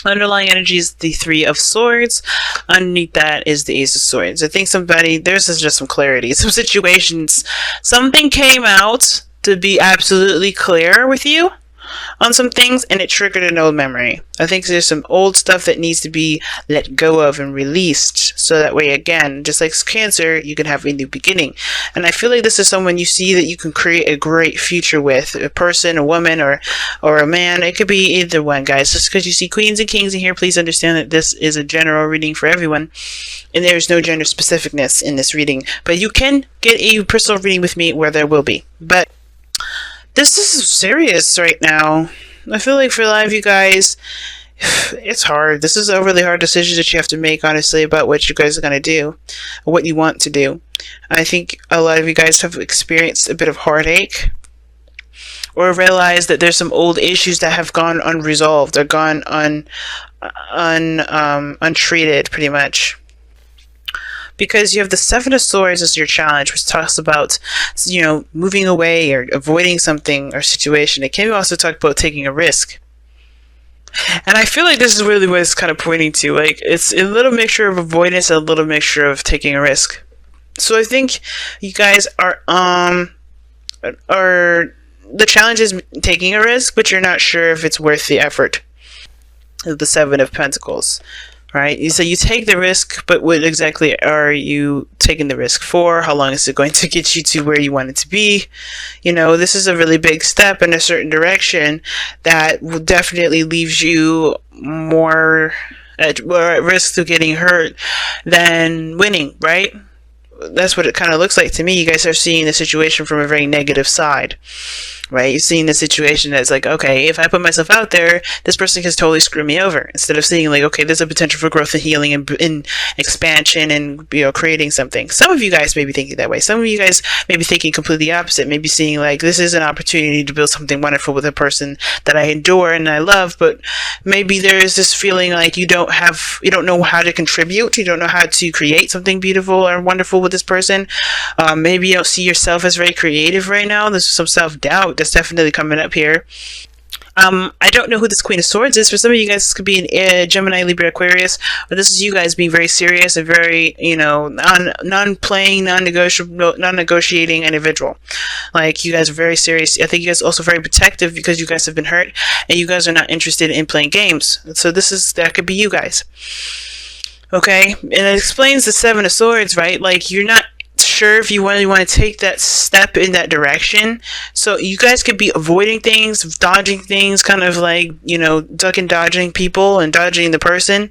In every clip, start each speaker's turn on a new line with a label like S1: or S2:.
S1: Underlying energy is the Three of Swords. Underneath that is the Ace of Swords. I think there's just some clarity. Some situations, something came out to be absolutely clear with you on some things, and it triggered an old memory. I think there's some old stuff that needs to be let go of and released, so that way, again, just like Cancer, you can have a new beginning. And I feel like this is someone you see that you can create a great future with, a person, a woman, or a man. It could be either one, guys. Just because you see Queens and Kings in here, please understand that this is a general reading for everyone, and there's no gender specificness in this reading. But you can get a personal reading with me where there will be. But this is serious right now. I feel like for a lot of you guys, it's hard. This is a really hard decision that you have to make, honestly, about what you guys are going to do, or what you want to do. I think a lot of you guys have experienced a bit of heartache, or realized that there's some old issues that have gone unresolved, or gone untreated, pretty much. Because you have the Seven of Swords as your challenge, which talks about, moving away or avoiding something or situation. It can also talk about taking a risk. And I feel like this is really what it's kind of pointing to. Like, it's a little mixture of avoidance and a little mixture of taking a risk. So I think you guys are the challenge is taking a risk, but you're not sure if it's worth the effort. The Seven of Pentacles. Right? So you take the risk, but what exactly are you taking the risk for? How long is it going to get you to where you want it to be? This is a really big step in a certain direction that will definitely leaves you more at risk of getting hurt than winning, right? That's what it kind of looks like to me. You guys are seeing the situation from a very negative side. Right? You're seeing the situation that's like, okay, if I put myself out there, this person can totally screw me over. Instead of seeing like, okay, there's a potential for growth and healing and expansion and, creating something. Some of you guys may be thinking that way. Some of you guys may be thinking completely opposite. Maybe seeing like, this is an opportunity to build something wonderful with a person that I adore and I love, but maybe there is this feeling like you don't know how to contribute. You don't know how to create something beautiful or wonderful with this person. Maybe you don't see yourself as very creative right now. There's some self-doubt that's definitely coming up here. I don't know who this Queen of Swords is. For some of you guys, this could be an Gemini, Libra, Aquarius, but this is you guys being very serious and very, non-playing, non-negotiating individual. Like, you guys are very serious. I think you guys are also very protective because you guys have been hurt and you guys are not interested in playing games. So that could be you guys. Okay? And it explains the Seven of Swords, right? Like, you're not sure if you really want to take that step in that direction. So you guys could be avoiding things, dodging things, kind of like, duck and dodging people and dodging the person.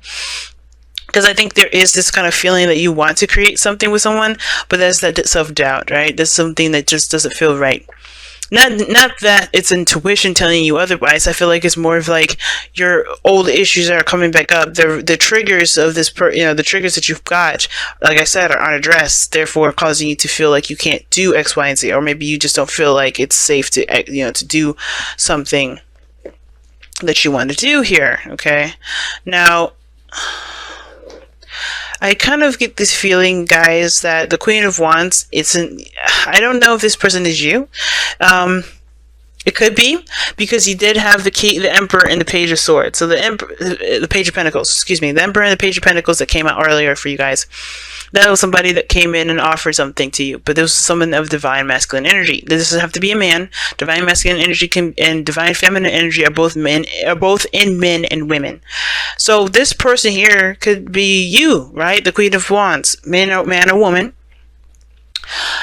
S1: Because I think there is this kind of feeling that you want to create something with someone, but there's that self-doubt, right? There's something that just doesn't feel right. Not that it's intuition telling you otherwise. I feel like it's more of like your old issues are coming back up. The triggers of this, the triggers that you've got, like I said, are unaddressed, therefore causing you to feel like you can't do X, Y, and Z, or maybe you just don't feel like it's safe to, to do something that you want to do here. Okay, now, I kind of get this feeling, guys, that the Queen of Wands, I don't know if this person is you. It could be, because you did have the Emperor and the Page of Swords. So the Page of Pentacles, excuse me, the Emperor and the Page of Pentacles that came out earlier for you guys. That was somebody that came in and offered something to you, but this was someone of divine masculine energy. This doesn't have to be a man. Divine masculine energy and divine feminine energy are both in men and women. So this person here could be you, right? The Queen of Wands, man or woman.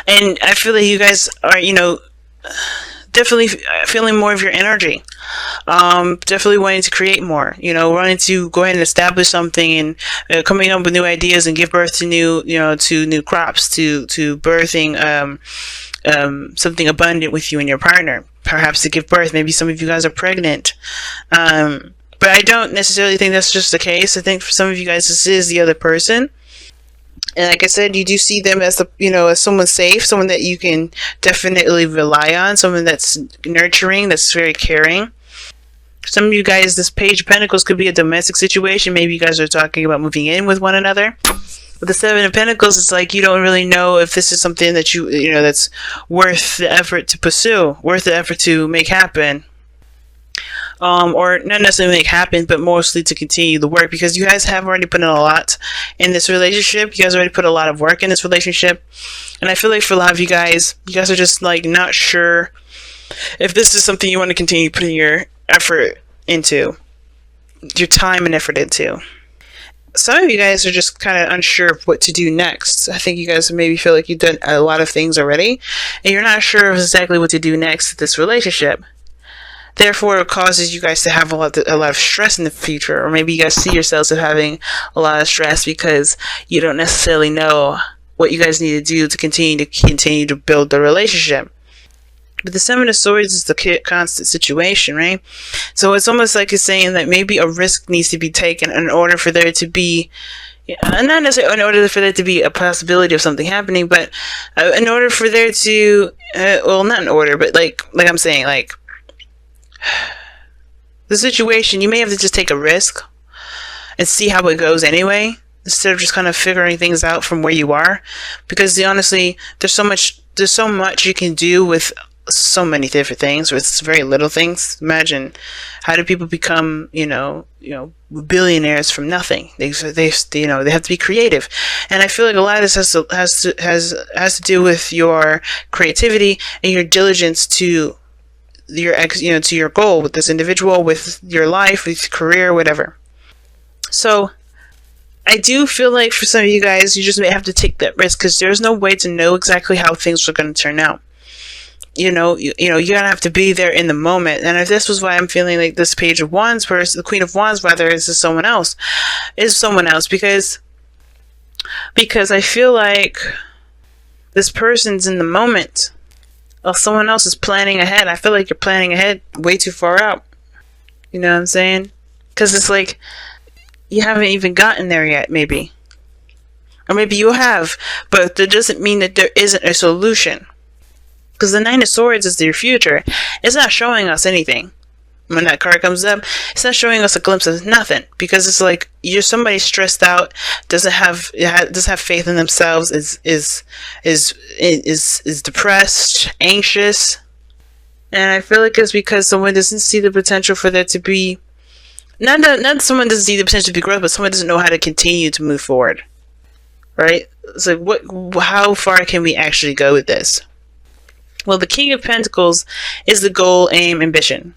S1: And I feel that you guys are, definitely feeling more of your energy. Definitely wanting to create more, wanting to go ahead and establish something and coming up with new ideas and give birth to new crops, to birthing something abundant with you and your partner. Perhaps to give birth. Maybe some of you guys are pregnant. But I don't necessarily think that's just the case. I think for some of you guys, this is the other person. And like I said, you do see them as as someone safe, someone that you can definitely rely on, someone that's nurturing, that's very caring. Some of you guys, this Page of Pentacles could be a domestic situation. Maybe you guys are talking about moving in with one another. With the Seven of Pentacles, it's like you don't really know if this is something that that's worth the effort to pursue, worth the effort to make happen. or not necessarily make happen, but mostly to continue the work, because you guys have already put in a lot in this relationship. You guys already put a lot of work in this relationship, and I feel like for a lot of you guys are just like not sure if this is something you want to continue putting your effort into, your time and effort into. Some of you guys are just kind of unsure of what to do next. I think you guys maybe feel like you've done a lot of things already, and you're not sure of exactly what to do next with this relationship. Therefore, it causes you guys to have a lot of stress in the future, or maybe you guys see yourselves as having a lot of stress because you don't necessarily know what you guys need to do to continue to build the relationship. But the Seven of Swords is the constant situation, right? So it's almost like it's saying that maybe a risk needs to be taken in order for there to be, not necessarily in order for there to be a possibility of something happening, but in order for there to, well, not in order, but like I'm saying, like, the situation, you may have to just take a risk and see how it goes anyway, instead of just kind of figuring things out from where you are. Because honestly, there's so much you can do with so many different things, with very little things. Imagine, how do people become, billionaires from nothing? They have to be creative, and I feel like a lot of this has to do with your creativity and your diligence to to your goal with this individual, with your life, with your career, whatever. So I do feel like for some of you guys, you just may have to take that risk, because there's no way to know exactly how things are going to turn out. You're gonna have to be there in the moment. And if this was why I'm feeling like this Page of Wands, whereas the Queen of Wands, rather, is someone else, because I feel like this person's in the moment, or someone else is planning ahead. I feel like you're planning ahead way too far out. You know what I'm saying? Because it's like you haven't even gotten there yet, maybe. Or maybe you have, but that doesn't mean that there isn't a solution. Because the Nine of Swords is your future. It's not showing us anything. When that card comes up, it's not showing us a glimpse of nothing. Because it's like you're somebody stressed out, doesn't have faith in themselves, is depressed, anxious, and I feel like it's because someone doesn't see the potential for there to be, not someone doesn't see the potential to be growth, but someone doesn't know how to continue to move forward. Right? It's like how far can we actually go with this? Well, the King of Pentacles is the goal, aim, ambition.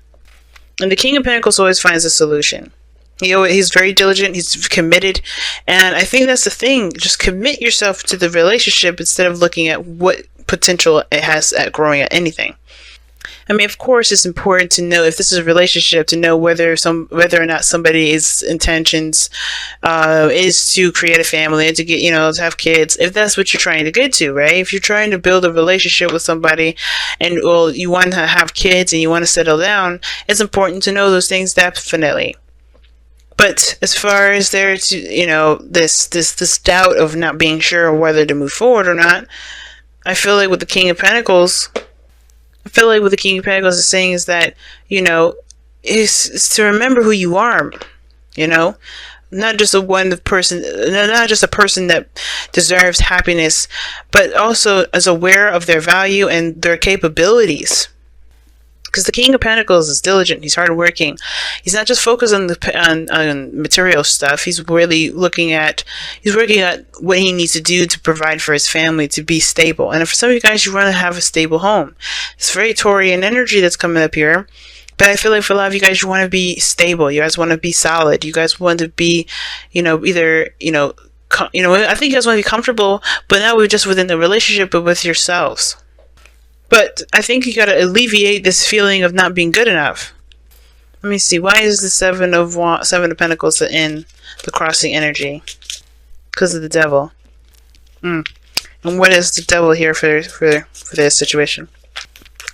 S1: And the King of Pentacles always finds a solution. He's very diligent, he's committed, and I think that's the thing. Just commit yourself to the relationship instead of looking at what potential it has at growing at anything. I mean, of course, it's important to know if this is a relationship, to know whether or not somebody's intentions is to create a family and to get, to have kids. If that's what you're trying to get to, right? If you're trying to build a relationship with somebody, and you want to have kids and you want to settle down, it's important to know those things, definitely. But as far as there to, this doubt of not being sure whether to move forward or not, I feel like with the King of Pentacles, is saying is that, is to remember who you are, not just a person that deserves happiness, but also is aware of their value and their capabilities. Because the King of Pentacles is diligent, he's hardworking. He's not just focused on material stuff. He's really working at what he needs to do to provide for his family, to be stable. And for some of you guys, you want to have a stable home. It's very Taurian energy that's coming up here. But I feel like for a lot of you guys, you want to be stable. You guys want to be solid. You guys want to be, I think you guys want to be comfortable, but not just within the relationship, but with yourselves. But I think you gotta alleviate this feeling of not being good enough. Let me see. Why is the Seven of Pentacles in the crossing energy? Because of the Devil. And what is the Devil here for this situation?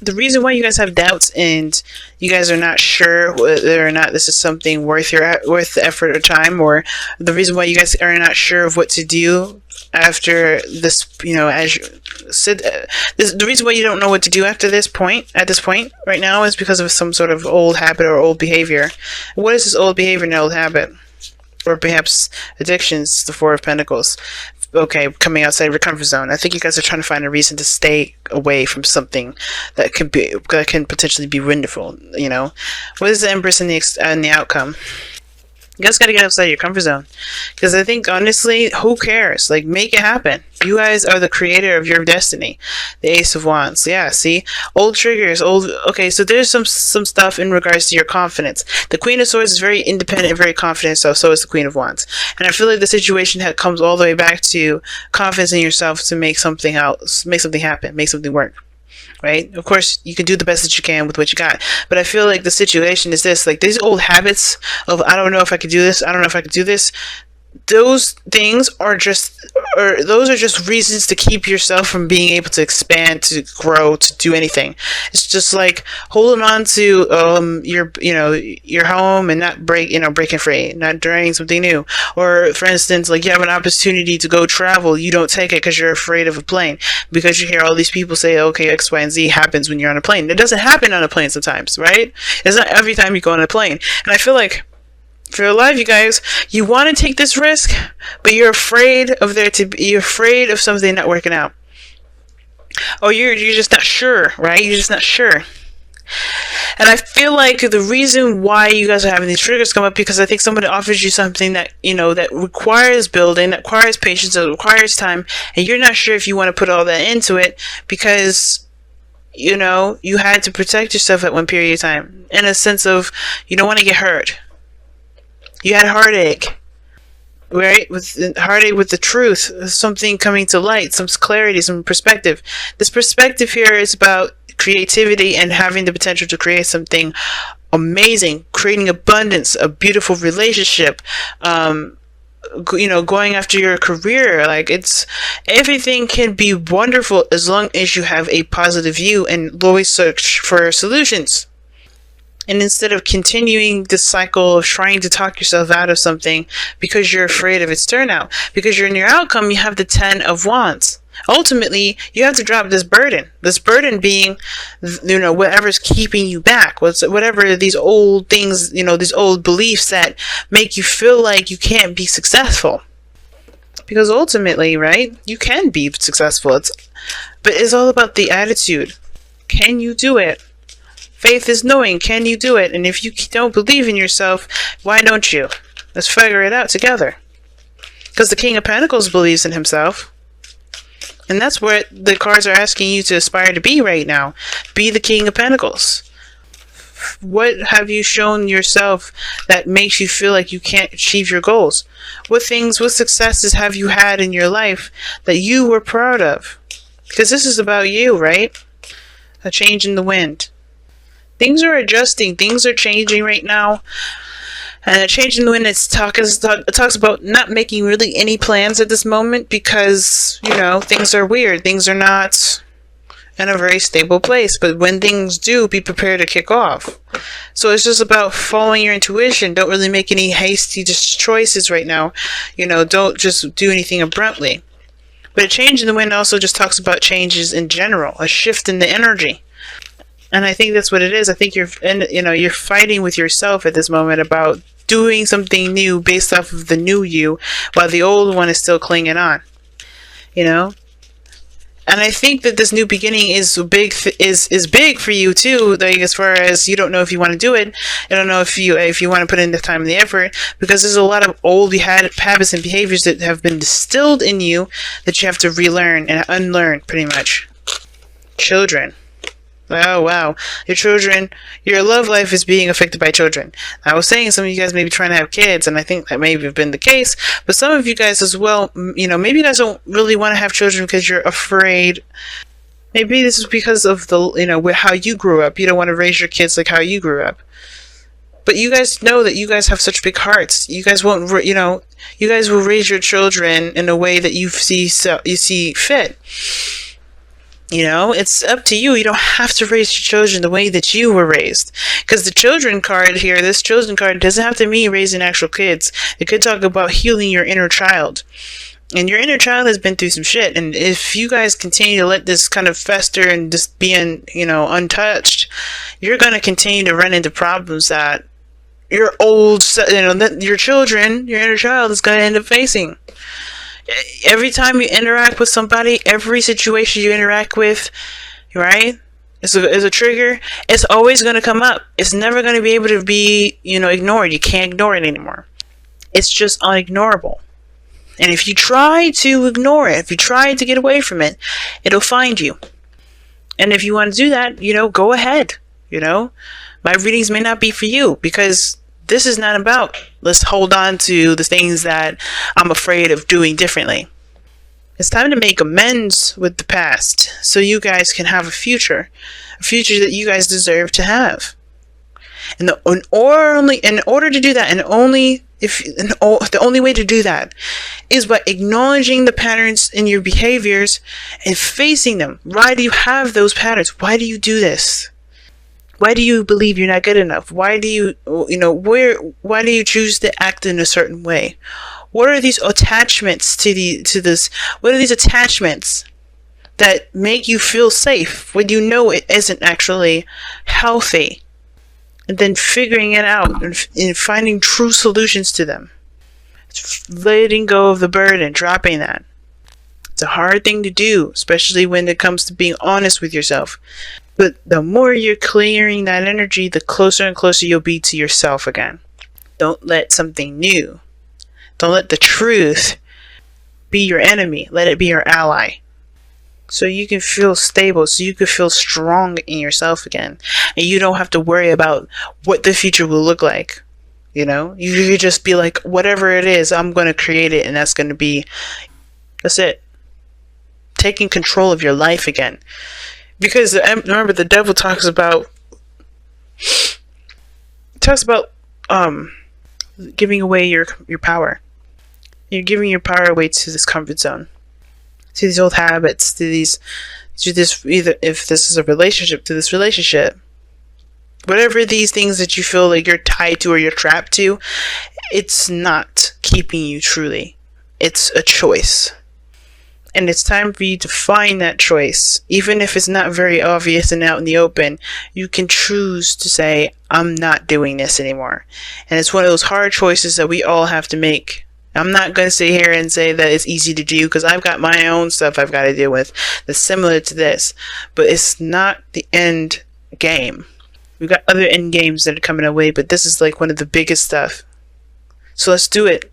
S1: The reason why you guys have doubts and you guys are not sure whether or not this is something worth the effort or time, or the reason why you guys are not sure of what to do after this, as you said, the reason why you don't know what to do at this point right now is because of some sort of old habit or old behavior. What is this old behavior and old habit? Or perhaps addictions, the Four of Pentacles. okay, coming outside of your comfort zone. I think you guys are trying to find a reason to stay away from something that can potentially be wonderful. You know, what is the Empress and the outcome? You guys got to get outside your comfort zone, because I think honestly, who cares? Like, make it happen. You guys are the creator of your destiny. The Ace of Wands. Yeah, see, old triggers, old. Okay, so there's some stuff in regards to your confidence. The Queen of Swords is very independent and very confident. So is the Queen of Wands. And I feel like the situation comes all the way back to confidence in yourself to make something else, make something happen, make something work. Right? Of course, you can do the best that you can with what you got. But I feel like the situation is this, like these old habits of, I don't know if I could do this, I don't know if I could do this. Those things are just reasons to keep yourself from being able to expand, to grow, to do anything. It's just like holding on to your home and not breaking free, not trying something new. Or for instance, like you have an opportunity to go travel, you don't take it because you're afraid of a plane, because you hear all these people say, okay, X, Y, and Z happens when you're on a plane. It doesn't happen on a plane sometimes, right? It's not every time you go on a plane. And I feel like for your life, you guys, you want to take this risk, but you're afraid of you're afraid of something not working out. Or you're just not sure, right? You're just not sure. And I feel like the reason why you guys are having these triggers come up, because I think somebody offers you something that, that requires building, that requires patience, that requires time, and you're not sure if you want to put all that into it because, you had to protect yourself at one period of time, in a sense of you don't want to get hurt. You had heartache, right? With heartache with the truth, something coming to light, some clarity, some perspective. This perspective here is about creativity and having the potential to create something amazing, creating abundance, a beautiful relationship, going after your career. Like, everything can be wonderful as long as you have a positive view and always search for solutions. And instead of continuing the cycle of trying to talk yourself out of something because you're afraid of its turnout, because you're in your outcome, you have the 10 of Wands. Ultimately, you have to drop this burden. This burden being, whatever's keeping you back. Whatever these old things, these old beliefs that make you feel like you can't be successful. Because ultimately, right, you can be successful. But it's all about the attitude. Can you do it? Faith is knowing, can you do it? And if you don't believe in yourself, why don't you? Let's figure it out together. Because the King of Pentacles believes in himself. And that's what the cards are asking you to aspire to be right now. Be the King of Pentacles. What have you shown yourself that makes you feel like you can't achieve your goals? What successes have you had in your life that you were proud of? Because this is about you, right? A change in the wind. Things are adjusting. Things are changing right now. And a change in the wind, it talks about not making really any plans at this moment because, things are weird. Things are not in a very stable place. But when things do, be prepared to kick off. So it's just about following your intuition. Don't really make any hasty choices right now. Don't just do anything abruptly. But a change in the wind also just talks about changes in general, a shift in the energy. And I think that's what it is. I think you're fighting with yourself at this moment about doing something new based off of the new you, while the old one is still clinging on. And I think that this new beginning is big for you too. Like, as far as you don't know if you want to do it, I don't know if you want to put in the time and the effort, because there's a lot of old habits and behaviors that have been distilled in you that you have to relearn and unlearn, pretty much. Children. Oh, wow. Your children, your love life is being affected by children. I was saying some of you guys may be trying to have kids, and I think that may have been the case, but some of you guys as well, maybe you guys don't really want to have children because you're afraid. Maybe this is because of how you grew up. You don't want to raise your kids like how you grew up. But you guys know that you guys have such big hearts. You guys won't, you guys will raise your children in a way that you see fit. It's up to you. You don't have to raise your children the way that you were raised. Because the children card here, this children card doesn't have to mean raising actual kids. It could talk about healing your inner child. And your inner child has been through some shit. And if you guys continue to let this kind of fester and just be untouched, you're going to continue to run into problems that your children, your inner child is going to end up facing. Every time you interact with somebody, every situation you interact with, right, is a trigger. It's always going to come up. It's never going to be able to be, ignored. You can't ignore it anymore. It's just unignorable. And if you try to ignore it, if you try to get away from it, it'll find you. And if you want to do that, go ahead. My readings may not be for you, because this is not about, let's hold on to the things that I'm afraid of doing differently. It's time to make amends with the past so you guys can have a future that you guys deserve to have. And in order to do that, the only way to do that is by acknowledging the patterns in your behaviors and facing them. Why do you have those patterns? Why do you do this? Why do you believe you're not good enough? Why do you, why do you choose to act in a certain way? What are these attachments to this? What are these attachments that make you feel safe when you know it isn't actually healthy? And then figuring it out and finding true solutions to them. Letting go of the burden, dropping that. It's a hard thing to do, especially when it comes to being honest with yourself. But the more you're clearing that energy, the closer and closer you'll be to yourself again. Don't let something new, don't let the truth be your enemy. Let it be your ally. So you can feel stable, so you can feel strong in yourself again. And you don't have to worry about what the future will look like. You could just be like, whatever it is, I'm going to create it, and that's it. Taking control of your life again. Because remember, the devil talks about giving away your power. You're giving your power away to this comfort zone, to these old habits, to this, either if this is a relationship, to this relationship. Whatever these things that you feel like you're tied to or you're trapped to, it's not keeping you truly. It's a choice. And it's time for you to find that choice. Even if it's not very obvious and out in the open, you can choose to say, I'm not doing this anymore. And it's one of those hard choices that we all have to make. I'm not going to sit here and say that it's easy to do, because I've got my own stuff I've got to deal with that's similar to this. But it's not the end game. We've got other end games that are coming our way, but this is like one of the biggest stuff. So let's do it.